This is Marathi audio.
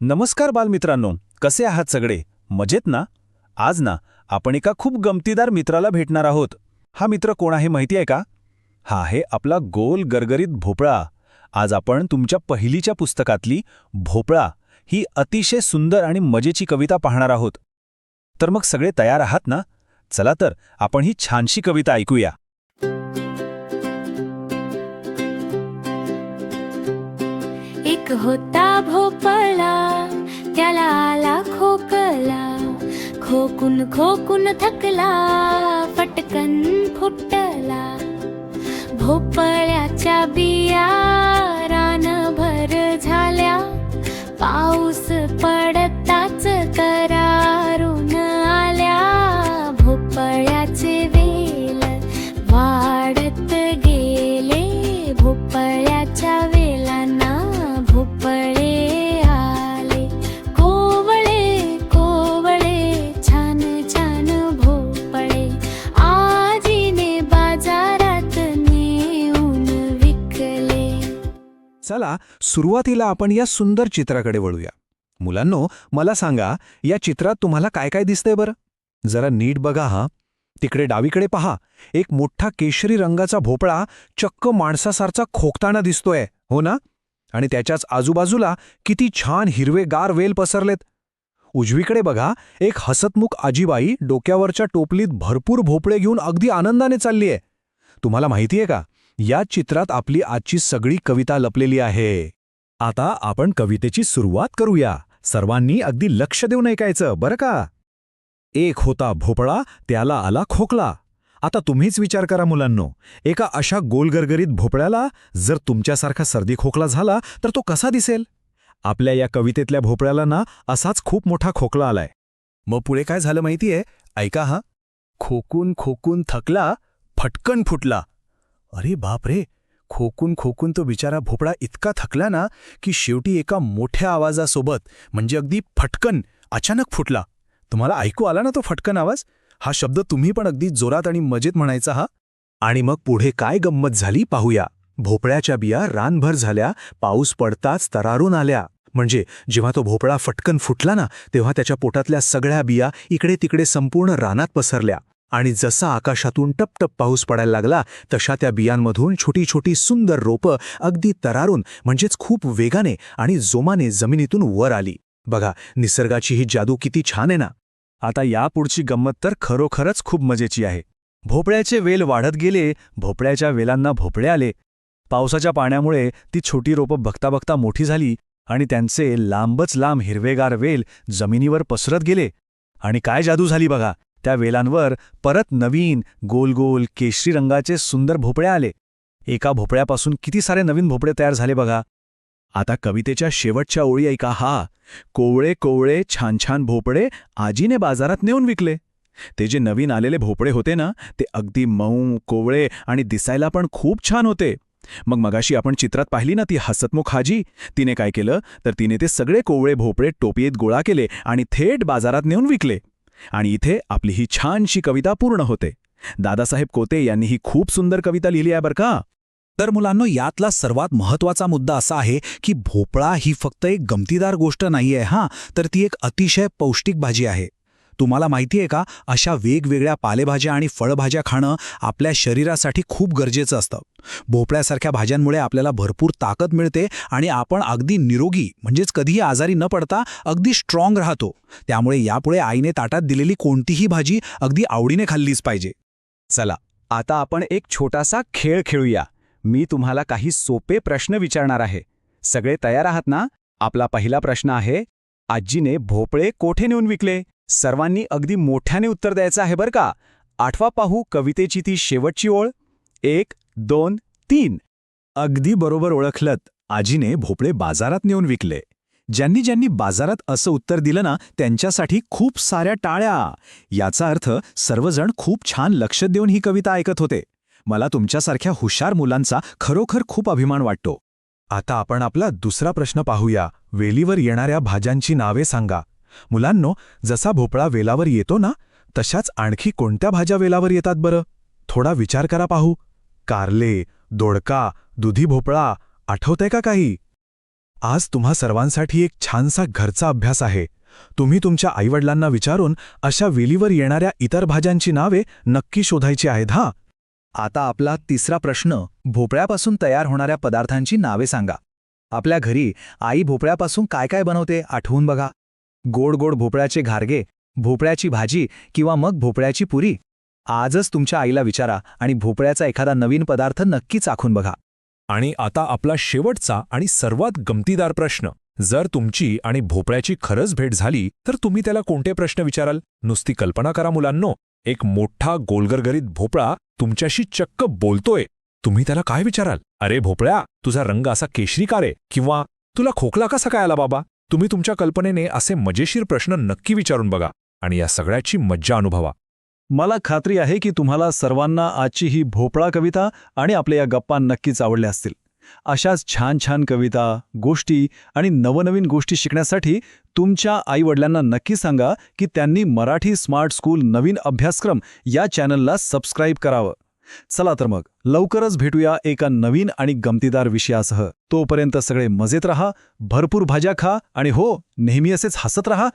नमस्कार बालमित्रांनो, कसे आहात सगळे? मजेत ना? आज ना आपण एका खूप गमतीदार मित्राला भेटणार आहोत. हा मित्र कोण आहे माहिती आहे का? हा आहे आपला गोल गरगरीत भोपळा. आज आपण तुमच्या पहिलीच्या पुस्तकातली भोपळा ही अतिशय सुंदर आणि मजेची कविता पाहणार आहोत. तर मग सगळे तयार आहात ना? चला तर आपण ही छानशी कविता ऐकूया. एक होता भोपळा, त्याला आला खोकला. खोकून खोकून थकला, फटकन फुटला. भोपळ्याच्या बिया रानभर झाल्या. पाऊस पडताच तरारून आल्या. भोपळ्याचे वेल वाढत गेले. भोपळ्याच्या वेलांना भोपळे आले. कोवळे कोवळे छान छान भोपळे आजीने बाजारात नेऊन विकले. चला सुरुवातीला आपण या सुंदर चित्राकडे वळूया. मुलांनो, मला सांगा, या चित्रात तुम्हाला काय काय दिसतंय बरं? जरा नीट बघा हा. तिकडे डावीकडे पहा, एक मोठा केशरी रंगाचा भोपळा चक्क माणसासारखा खोकताना दिसतोय, हो ना? आणि त्याच्याच आजूबाजूला किती छान हिरवेगार वेल पसरलेत. उजवीकडे बघा, एक हसतमुख आजीबाई डोक्यावरच्या टोपलीत भरपूर भोपळे घेऊन अगदी आनंदाने चाललीये. तुम्हाला माहितीये का, या चित्रात आपली आजची सगळी कविता लपलेली आहे. आता आपण कवितेची सुरुवात करूया. सर्वांनी अगदी लक्ष देऊन ऐकायचं बरं का. एक होता भोपळा, त्याला आला खोकला. आता तुम्हीच विचार करा मुलांनो, एका अशा गोलगरगरीत भोपळ्याला जर तुमच्यासारखा सर्दी खोकला झाला तर तो कसा दिसेल? आपल्या या कवितेतल्या भोपळ्याला ना असाच खूप मोठा खोकला आलाय. मग पुढे काय झालं माहितीये? ऐका हा. खोकून खोकून थकला, फटकन फुटला. अरे बापरे, खोकून खोकून तो बिचारा भोपळा इतका थकला ना की शेवटी एका मोठ्या आवाजासोबत, म्हणजे अगदी फटकन, अचानक फुटला. तुम्हाला ऐकू आला ना तो फटकन आवाज? हा शब्द तुम्ही पण अगदी जोरात आणि मजेत म्हणायचा हा. आणि मग पुढे काय गंमत झाली पाहूया. भोपळ्याच्या बिया रानभर झाल्या. पाऊस पडताच तरारून आल्या. म्हणजे जेव्हा तो भोपळा फटकन फुटला ना, तेव्हा त्याच्या पोटातल्या सगळ्या बिया इकडे तिकडे संपूर्ण रानात पसरल्या. आणि जसा आकाशातून टपटप पाऊस पडायला लागला, तशा त्या बियांमधून छोटी छोटी सुंदर रोपं अगदी तरारून, म्हणजेच खूप वेगाने आणि जोमाने जमिनीतून वर आली. बघा, निसर्गाची ही जादू किती छान आहे ना. आता यापुढची गंमत तर खरोखरच खूप मजेची आहे. भोपळ्याचे वेल वाढत गेले. भोपळ्याच्या वेलांना भोपळे आले. पावसाच्या पाण्यामुळे ती छोटी रोपं बघता बघता मोठी झाली आणि त्यांचे लांबच लांब हिरवेगार वेल जमिनीवर पसरत गेले. आणि काय जादू झाली बघा, त्या वेलांवर परत नवीन गोल गोल केशरी रंगाचे सुंदर भोपळे आले. एका भोपळ्यापासून किती सारे नवीन भोपळे तयार झाले बघा. आता कवितेच्या शेवटच्या ओळी ऐका हा. कोवळे कोवळे छान छान भोपळे आजीने बाजारात नेऊन विकले. ते जे नवीन आलेले भोपळे होते ना, ते अगदी मऊ, कोवळे आणि दिसायला पण खूप छान होते. मग मगाशी आपण चित्रात पाहिली ना ती हसतमुख आजी, तिने काय केलं तर तिने ते सगळे कोवळे भोपळे टोपीत गोळा केले आणि थेट बाजारात नेऊन विकले. आणि इथे आपली ही छानशी कविता पूर्ण होते. दादासाहेब कोते यांनी ही खूप सुंदर कविता लिहिली आहे बरं का. तर मुलांनो, यातला सर्वात महत्त्वाचा मुद्दा असा आहे की भोपळा ही फक्त एक गमतीदार गोष्ट नाहीये हा, तर ती एक अतिशय पौष्टिक भाजी आहे. तुम्हाला माहिती आहे का, अशा वेगवेगळ्या पालेभाज्या आणि फळभाज्या खाणं आपल्या शरीरासाठी खूप गरजेचं असतं. भोपळ्यासारख्या भाज्यांमुळे आपल्याला भरपूर ताकद मिळते आणि आपण अगदी निरोगी, म्हणजेच कधीही आजारी न पडता अगदी स्ट्रॉंग राहतो. त्यामुळे यापुढे आईने ताटात दिलेली कोणतीही भाजी अगदी आवडीने खाल्लीच पाहिजे. चला, आता आपण एक छोटासा खेळ खेळूया. मी तुम्हाला काही सोपे प्रश्न विचारणार आहे. सगळे तयार आहात ना? आपला पहिला प्रश्न आहे, आजीने भोपळे कोठे नेऊन विकले? सर्वांनी अगदी मोठ्याने उत्तर द्यायचं आहे बरं का. आठवा पाहू कवितेची ती शेवटची ओळ. 1, 2, 3. अगदी बरोबर ओळखलत. आजीने भोपळे बाजारात नेऊन विकले. ज्यांनी ज्यांनी बाजारात असं उत्तर दिलं ना, त्यांच्यासाठी खूप साऱ्या टाळ्या. याचा अर्थ सर्वजण खूप छान लक्ष देऊन ही कविता ऐकत होते. मला तुमच्यासारख्या हुशार मुलांचा खरोखर खूप अभिमान वाटतो. आता आपण आपला दुसरा प्रश्न पाहूया. वेलीवर येणाऱ्या भाज्यांची नावे सांगा. मुलांनो, जसा भोपळा वेलावर येतो ना, तशाच आणखी कोणत्या भाज्या वेलावर येतात बरं? थोडा विचार करा पाहू. कारले, दोडका, दुधी भोपळा, आठवतंय का काही? आज तुम्हा सर्वांसाठी एक छानसा घरचा अभ्यास आहे. तुम्ही तुमच्या आईवडिलांना विचारून अशा वेलीवर येणाऱ्या इतर भाज्यांची नावे नक्की शोधायची आहेत हां. आता आपला तिसरा प्रश्न, भोपळ्यापासून तयार होणाऱ्या पदार्थांची नावे सांगा. आपल्या घरी आई भोपळ्यापासून काय काय बनवते आठवून बघा. गोड गोड भोपळ्याचे घारगे, भोपळ्याची भाजी किंवा मग भोपळ्याची पुरी. आजच तुमच्या आईला विचारा आणि भोपळ्याचा एखादा नवीन पदार्थ नक्की चाखून बघा. आणि आता आपला शेवटचा आणि सर्वात गमतीदार प्रश्न, जर तुमची आणि भोपळ्याची खरंच भेट झाली तर तुम्ही त्याला कोणते प्रश्न विचाराल? नुसती कल्पना करा मुलांनो, एक मोठा गोलगरगरीत भोपळा तुमच्याशी चक्क बोलतोय. तुम्ही त्याला काय विचाराल? अरे भोपळ्या, तुझा रंग असा केशरी का रे? किंवा तुला खोकला कसा काय आला बाबा? तुम्ही तुमच्या कल्पनेने असे मजेशीर प्रश्न नक्की विचारून बघा आणि या सगळ्याची मज्जा अनुभवा. मला खात्री आहे की तुम्हाला सर्वांना आजची ही भोपळा कविता आणि आपल्या या गप्पा नक्कीच आवडल्या असतील. अशाच छान छान कविता, गोष्टी आणि नवनवीन गोष्टी शिकण्यासाठी तुमच्या आईवडिलांना नक्की सांगा की त्यांनी मराठी स्मार्ट स्कूल नवीन अभ्यासक्रम या चॅनलला सबस्क्राईब करावं. चला तर मग लवकरच भेटूया एका नवीन आणि गमतीदार विषयासह. तोपर्यंत सगळे मजेत रहा, भरपूर भाज्या खा आणि हो, नेहमी असेच हसत रहा.